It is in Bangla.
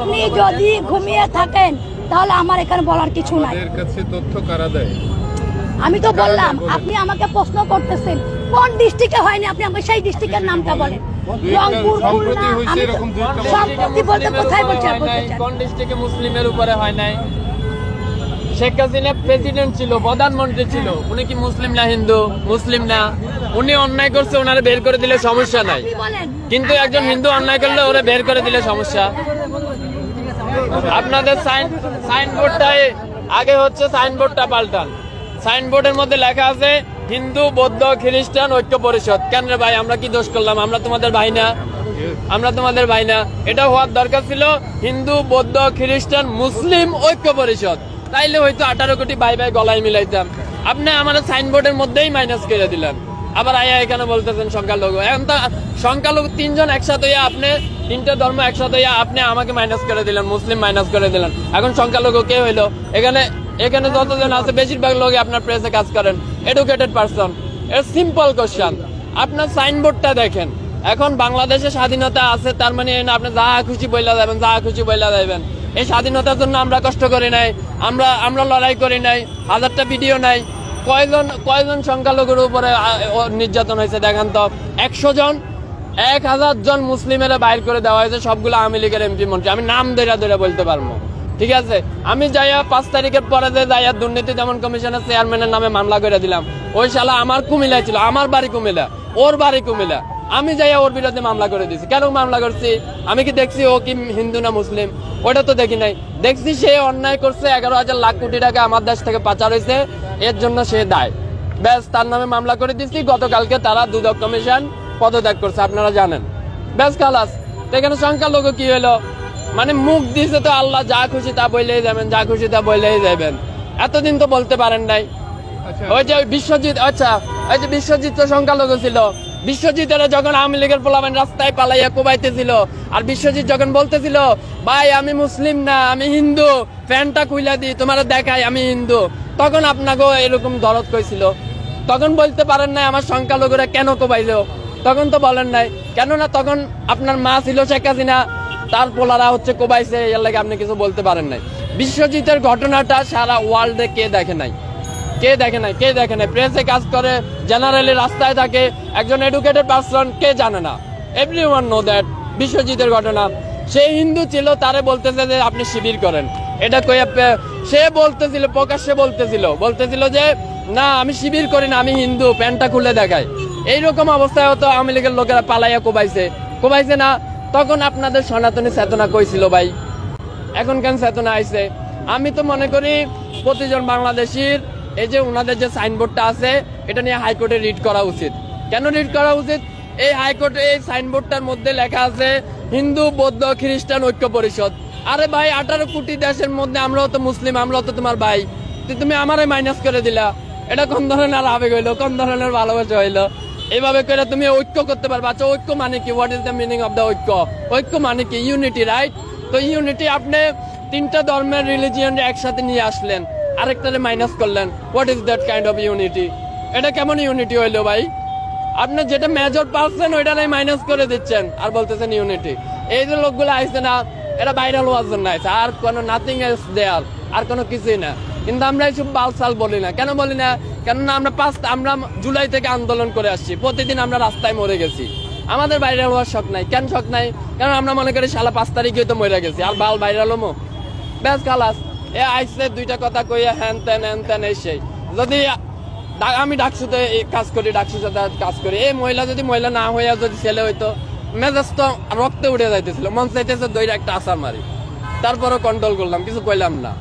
আপনি যদি ঘুমিয়ে থাকেন তাহলে আমার এখানে বলার কিছু নাই। তথ্য কারা দেয়? আমি তো বললাম, আপনি আমাকে প্রশ্ন করতেছেন কোন ডিস্ট্রিক্টে হয়নি, আপনি আমাকে সেই ডিস্ট্রিক্টের নামটা বলেন। রংপুর, খুলনা, সম্প্রতি বলতে কোথায় বলছেন? কোন ডিস্ট্রিক্টে মুসলিমের উপরে হয় নাই? শেখ হাসিনা প্রেসিডেন্ট ছিল, প্রধানমন্ত্রী ছিল, উনি কি মুসলিম না হিন্দু? মুসলিম না। উনি অন্যায় করছে, ওনারে বের করে দিলে সমস্যা নাই, কিন্তু একজন হিন্দু অন্যায় করলে ওরা বের করে দিলে সমস্যা। আপনাদের সাইনবোর্ডটাই আগে হচ্ছে, সাইনবোর্ডটা পাল্টান। সাইনবোর্ডের মধ্যে লেখা আছে হিন্দু বৌদ্ধ খ্রিস্টান ঐক্য পরিষদ। কেন রে ভাই, আমরা কি দোষ করলাম? আমরা তোমাদের ভাই না? আমরা তোমাদের ভাই না? এটা হওয়ার দরকার ছিল হিন্দু বৌদ্ধ খ্রিস্টান মুসলিম ঐক্য পরিষদ, তাইলে হয়তো 18 কোটি ভাই ভাই গলায় মিলাইতাম। আপনি আমাদের সাইনবোর্ডের মধ্যেই মাইনাস করে দিলেন, আবার আয়া এখানে বলতেছেন সংখ্যালঘু। এখন তো সংখ্যালঘু তিনজন একসাথে হইয়া, আপনি তিনটা ধর্ম একসাথে হইয়া আপনি আমাকে মাইনাস করে দিলেন, মুসলিম মাইনাস করে দিলেন। এখন সংখ্যালঘু কে হইলো? এখানে যতজন আছে বেশিরভাগ লোক আপনার প্রেসে কাজ করেন, এডুকেটেড পারসন। এর সিম্পল কোশ্চেন, আপনার সাইনবোর্ডটা দেখেন। এখন বাংলাদেশে স্বাধীনতা আছে, তার মানে আপনি যা খুশি বইলা যাবেন, যা খুশি বইলা যাবেন। এই স্বাধীনতার জন্য আমরা কষ্ট করি নাই, আমরা লড়াই করি নাই, হাজারটা ভিডিও নাই। কয়জন সংখ্যালঘুর উপরে নির্যাতন হয়েছে দেখান তো? 100 জন, 1000 জন মুসলিমের বাইর করে দেওয়া হয়েছে, সবগুলো আওয়ামী লীগের এমপি মন্ত্রী। আমি নাম ধরে বলতে পারবো, ঠিক আছে? আমি যাইয়া 5 তারিখের পরে যাইয়া দুর্নীতি দমন কমিশনের চেয়ারম্যানের নামে মামলা করে দিলাম। ওই শালা আমার কুমিল্লায় ছিল, আমার বাড়ি কুমিল্লা, ওর বাড়ি কুমিল্লা। আমি যাইয়া ওর বিরুদ্ধে মামলা করে দিছি। কেন মামলা করছি? আমি কি দেখছি ও কি হিন্দু না মুসলিম? ওটা তো দেখি নাই। দেখছি সে অন্যায় করছে, 11,000 লাখ কোটি টাকা আমার দেশ থেকে পাচার হয়েছে, এর জন্য সে দায়। ব্যাস, তার নামে মামলা করে দিচ্ছি। গতকালকে তারা দুদক কমিশন পদত্যাগ করছে, আপনারা জানেন। ব্যাস, খালাস। এখানে সংখ্যালঘু কি হলো? মানে মুখ দিয়েছে তো আল্লাহ, যা খুশি তা বললেই যাবেন, যা খুশি তা বললেই যাবেন। এতদিন তো বলতে পারেন নাই। ওই যে বিশ্বজিৎ, আচ্ছা ওই যে বিশ্বজিৎ তো সংখ্যালঘু ছিল। বিশ্বজিতের যখন আওয়ামী লীগের পোলাপান রাস্তায় পালাইয়া কোবাইতেছিল, আর বিশ্বজিৎ যখন বলতেছিল ভাই আমি মুসলিম না আমি হিন্দু, ফ্যানটা খুইলা দিই তোমার দেখাই আমি হিন্দু, তখন আপনাকে এরকম দরদ কইছিল। তখন বলতে পারেন নাই আমার সংখ্যালঘুরা কেন কোবাইলো? তখন তো বলেন নাই। কেননা তখন আপনার মা ছিল শেখ হাসিনা, তার পোলারা হচ্ছে কোবাইছে, এর লাগে আপনি কিছু বলতে পারেন নাই। বিশ্বজিতের ঘটনাটা সারা ওয়ার্ল্ডে কে দেখে নাই? কে দেখে নাই? কে দেখে নাই? প্রেসে কাজ করে, জেনারেলি রাস্তায় থাকে, একজন এডুকেটেড পারসন, কে জানে না? Everyone know that. বিশ্বজিতের ঘটনা, সে হিন্দু ছিল, তারে বলতেছে যে আপনি শিবির করেন। এটা কইয়া সে বলতেছিল, প্রকাশ্যে বলতেছিল যে না আমি শিবির করি না, আমি হিন্দু, প্যান্টটা খুলে দেখায়। এইরকম অবস্থায় হতো আওয়ামী লীগের লোকেরা পালাইয়া কোবাইছে না? তখন আপনাদের সনাতনী চেতনা কইছিল ভাই, এখন কেন চেতনা আইছে? আমি তো মনে করি প্রতিজন বাংলাদেশির এই যে ওনাদের যে সাইনবোর্ডটা আছে, এটা নিয়ে হাইকোর্টে রিট করা উচিত। কেন রিট করা উচিত? এই হাইকোর্টে এই সাইনবোর্ডটার মধ্যে লেখা আছে হিন্দু বৌদ্ধ খ্রিস্টান ঐক্য পরিষদ। আরে ভাই, 18 কোটি দেশের মধ্যে আমরাও তো মুসলিম, আমরাও তো তোমার ভাই, তুমি আমারে মাইনাস করে দিলা। এটা কোন ধরনের আবেগ হইলো? কোন ধরনের ভালোবাসা হইলো? এইভাবে করে তুমি ঐক্য করতে পারবে? আচ্ছা, ঐক্য মানে কি? What is the meaning of the ঐক্য? ঐক্য মানে কি? Unity, right? তো ইউনিটি, আপনি 3টা ধর্মের রিলিজিয়ন একসাথে নিয়ে আসলেন, আরেকটারে মাইনাস করলেন। What is that kind of unity? এটা কেমন ইউনিটি হইলো ভাই? আপনি যেটা মেজর পারছেন ওইটাই মাইনাস করে দিচ্ছেন আর বলতেছেন ইউনিটি। এই যে লোকগুলো আইছে না, এটা ভাইরাল হওয়ার জন্য আইছে, আর কোনো নাথিং এলস দেয়ার, আর কোনো কিছুই না। কিন্তু আমরা এইসব বালসাল বলি না। কেন বলি না? কেননা আমরা জুলাই থেকে আন্দোলন করে আসছি, প্রতিদিন আমরা রাস্তায় মরে গেছি। আমাদের ভাইরাল হওয়ার শখ নাই। কেন শখ নাই? কারণ আমরা মনে করি শালা 5 তারিখে তো মরে গেছি, আর বাল ভাইরাল হমো। ব্যাস, খালাস। এ আইসে 2টা কথা কইয়া হ্যান তেন এই সেই। যদি আমি ডাকসুতে কাজ করি, ডাকসুতে কাজ করি, এই মহিলা যদি মহিলা না হইয়া যদি ছেলে হইতো, মেজাজ তো রক্তে উঠে যাইতেছিল, মন চাইতেছে দইরা একটা আসার মারি। তারপরও কন্ট্রোল করলাম, কিছু কইলাম না।